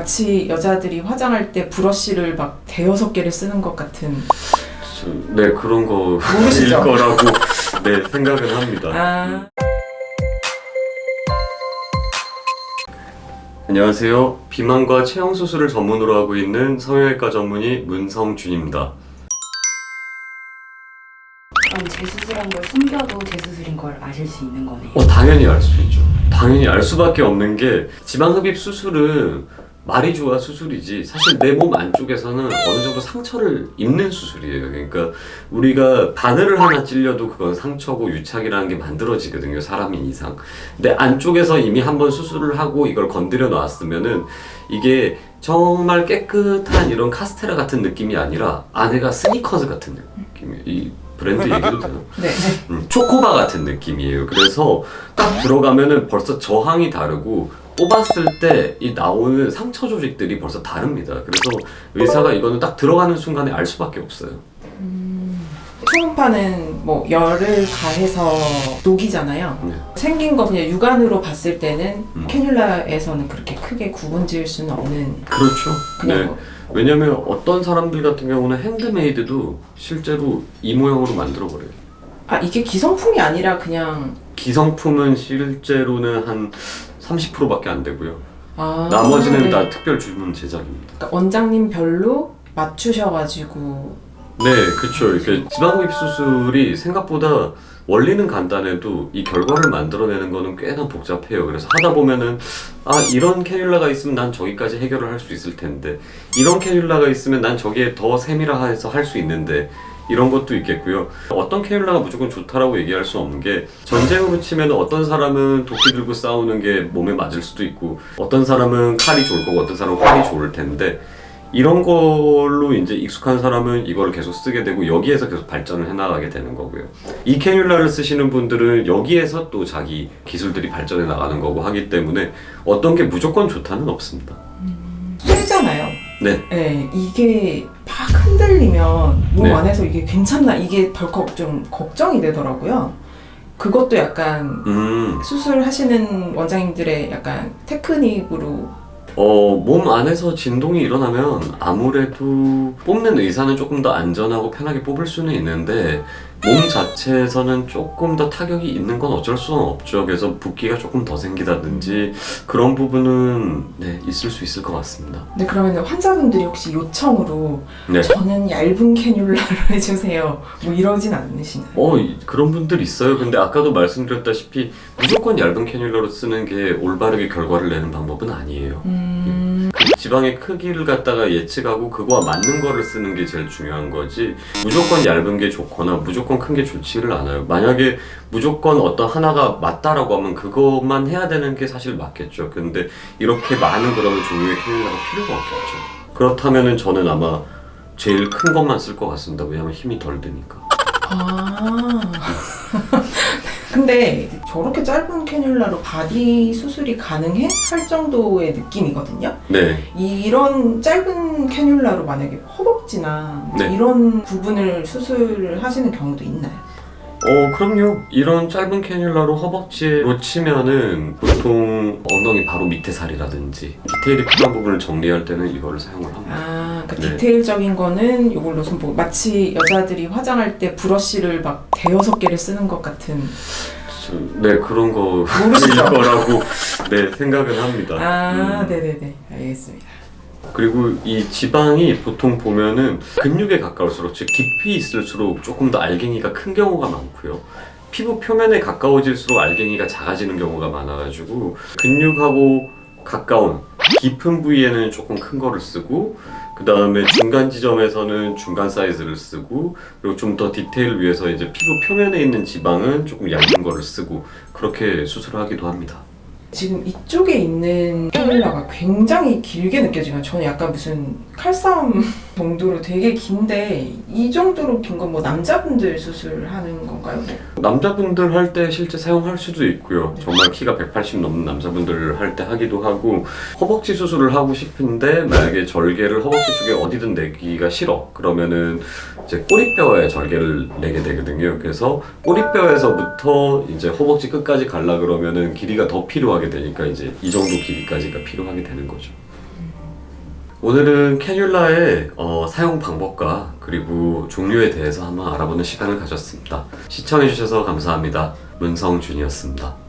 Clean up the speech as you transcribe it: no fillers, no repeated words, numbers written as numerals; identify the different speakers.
Speaker 1: 마치 여자들이 화장할 때 브러쉬를 막 대여섯 개를 쓰는 것 같은.
Speaker 2: 네, 그런 거일
Speaker 1: 모르시죠?
Speaker 2: 거라고 네, 생각은 합니다.
Speaker 1: 아.
Speaker 2: 안녕하세요. 비만과 체형 수술을 전문으로 하고 있는 성형외과 전문의 문성준입니다.
Speaker 3: 그럼 재수술한 걸 숨겨도 재수술인 걸 아실 수 있는 거네요.
Speaker 2: 당연히 알 수 있죠. 당연히 알 수밖에 없는 게 지방흡입 수술은 말이 좋아 수술이지 사실 내 몸 안쪽에서는 어느 정도 상처를 입는 수술이에요. 그러니까 우리가 바늘을 하나 찔려도 그건 상처고 유착이라는 게 만들어지거든요. 사람인 이상. 근데 안쪽에서 이미 한번 수술을 하고 이걸 건드려 놨으면은 이게 정말 깨끗한 이런 카스테라 같은 느낌이 아니라 안에가 스니커즈 같은 느낌이에요. 이 브랜드 얘기도 되나?
Speaker 1: 네.
Speaker 2: 초코바 같은 느낌이에요. 그래서 딱 들어가면은 벌써 저항이 다르고 뽑았을 때 이 나오는 상처 조직들이 벌써 다릅니다. 그래서 의사가 이거는 딱 들어가는 순간에 알 수밖에 없어요.
Speaker 1: 초음파는 뭐 열을 가해서 녹이잖아요.
Speaker 2: 네.
Speaker 1: 생긴 거 그냥 육안으로 봤을 때는 캐뉼라에서는 그렇게 크게 구분 지을 수는 없는.
Speaker 2: 그렇죠.
Speaker 1: 그냥
Speaker 2: 네.
Speaker 1: 뭐.
Speaker 2: 왜냐면 어떤 사람들 같은 경우는 핸드메이드도 실제로 이 모양으로 만들어 버려요.
Speaker 1: 아, 이게 기성품이 아니라 그냥.
Speaker 2: 기성품은 실제로는 한 30%밖에 안 되고요.
Speaker 1: 아,
Speaker 2: 나머지는
Speaker 1: 네.
Speaker 2: 다 특별 주문 제작입니다.
Speaker 1: 그러니까 원장님 별로 맞추셔가지고.
Speaker 2: 네, 그렇죠. 이렇게 지방흡입 수술이 생각보다 원리는 간단해도 이 결과를 만들어내는 거는 꽤나 복잡해요. 그래서 하다 보면은 이런 캐뉼라가 있으면 난 저기까지 해결을 할 수 있을 텐데 이런 캐뉼라가 있으면 난 저기에 더 세밀화해서 할 수 있는데 이런 것도 있겠고요. 어떤 캐뉼라가 무조건 좋다라고 얘기할 수 없는 게 전쟁으로 치면 어떤 사람은 도끼 들고 싸우는 게 몸에 맞을 수도 있고 어떤 사람은 칼이 좋을 거고 어떤 사람은 활이 좋을 텐데 이런 걸로 이제 익숙한 사람은 이걸 계속 쓰게 되고 여기에서 계속 발전을 해나가게 되는 거고요. 이 캐뉼라를 쓰시는 분들은 여기에서 또 자기 기술들이 발전해 나가는 거고 하기 때문에 어떤 게 무조건 좋다는 없습니다.
Speaker 1: 쇠잖아요.
Speaker 2: 네.
Speaker 1: 네, 이게 막 흔들리면 몸
Speaker 2: 네.
Speaker 1: 안에서 이게 괜찮나 이게 덜컥 좀 걱정이 되더라고요. 그것도 약간 수술하시는 원장님들의 약간 테크닉으로.
Speaker 2: 몸 안에서 진동이 일어나면 아무래도 뽑는 의사는 조금 더 안전하고 편하게 뽑을 수는 있는데 몸 자체에서는 조금 더 타격이 있는 건 어쩔 수는 없죠. 그래서 붓기가 조금 더 생기다든지 그런 부분은 네, 있을 수 있을 것 같습니다.
Speaker 1: 근데 그러면 환자분들이 혹시 요청으로
Speaker 2: 네.
Speaker 1: 저는 얇은 캐뉼라를 해주세요 뭐 이러진 않으시나요?
Speaker 2: 그런 분들 있어요. 근데 아까도 말씀드렸다시피 무조건 얇은 캐뉼라로 쓰는 게 올바르게 결과를 내는 방법은 아니에요. 그 지방의 크기를 갖다가 예측하고 그거와 맞는 거를 쓰는 게 제일 중요한 거지 무조건 얇은 게 좋거나 무조건 큰 게 좋지를 않아요. 만약에 무조건 어떤 하나가 맞다라고 하면 그것만 해야 되는 게 사실 맞겠죠. 근데 이렇게 많은 그런 종류의 캐뉼라가 필요가 없겠죠. 그렇다면은 저는 아마 제일 큰 것만 쓸 것 같습니다. 왜냐면 힘이 덜 드니까.
Speaker 1: 근데 저렇게 짧은 캐뉼라로 바디 수술이 가능해? 할 정도의 느낌이거든요.
Speaker 2: 네.
Speaker 1: 이런 짧은 캐뉼라로 만약에 허벅지나
Speaker 2: 네.
Speaker 1: 이런 부분을 수술을 하시는 경우도 있나요?
Speaker 2: 그럼요. 이런 짧은 캐뉼라로 허벅지로 치면은 보통 엉덩이 바로 밑에 살이라든지 디테일이 필요한 부분을 정리할 때는 이거를 사용을 합니다.
Speaker 1: 그러니까
Speaker 2: 네.
Speaker 1: 디테일적인 거는 이걸로 마치 여자들이 화장할 때 브러쉬를 막 대여섯 개를 쓰는 것 같은.
Speaker 2: 네, 그런 거일
Speaker 1: 모르시죠?
Speaker 2: 거라고 네, 생각은 합니다.
Speaker 1: 네네네. 알겠습니다.
Speaker 2: 그리고 이 지방이 보통 보면은 근육에 가까울수록 즉 깊이 있을수록 조금 더 알갱이가 큰 경우가 많고요. 피부 표면에 가까워질수록 알갱이가 작아지는 경우가 많아가지고 근육하고 가까운 깊은 부위에는 조금 큰 거를 쓰고 그 다음에 중간 지점에서는 중간 사이즈를 쓰고 그리고 좀 더 디테일을 위해서 이제 피부 표면에 있는 지방은 조금 얇은 거를 쓰고 그렇게 수술을 하기도 합니다.
Speaker 1: 지금 이쪽에 있는 캐뉼라가 굉장히 길게 느껴지면 저는 약간 무슨 칼싸움 정도로 되게 긴데 이 정도로 긴 건 뭐 남자분들 수술하는 건가요?
Speaker 2: 남자분들 할 때 실제 사용할 수도 있고요. 정말 키가 180 넘는 남자분들 할 때 하기도 하고 허벅지 수술을 하고 싶은데 만약에 절개를 허벅지 쪽에 어디든 내기가 싫어 그러면은 이제 꼬리뼈에 절개를 내게 되거든요. 그래서 꼬리뼈에서부터 이제 허벅지 끝까지 갈라 그러면은 길이가 더 필요하게 되니까 이제 이 정도 길이까지가 필요하게 되는 거죠. 오늘은 캐뉼라의 사용 방법과 그리고 종류에 대해서 한번 알아보는 시간을 가졌습니다. 시청해주셔서 감사합니다. 문성준이었습니다.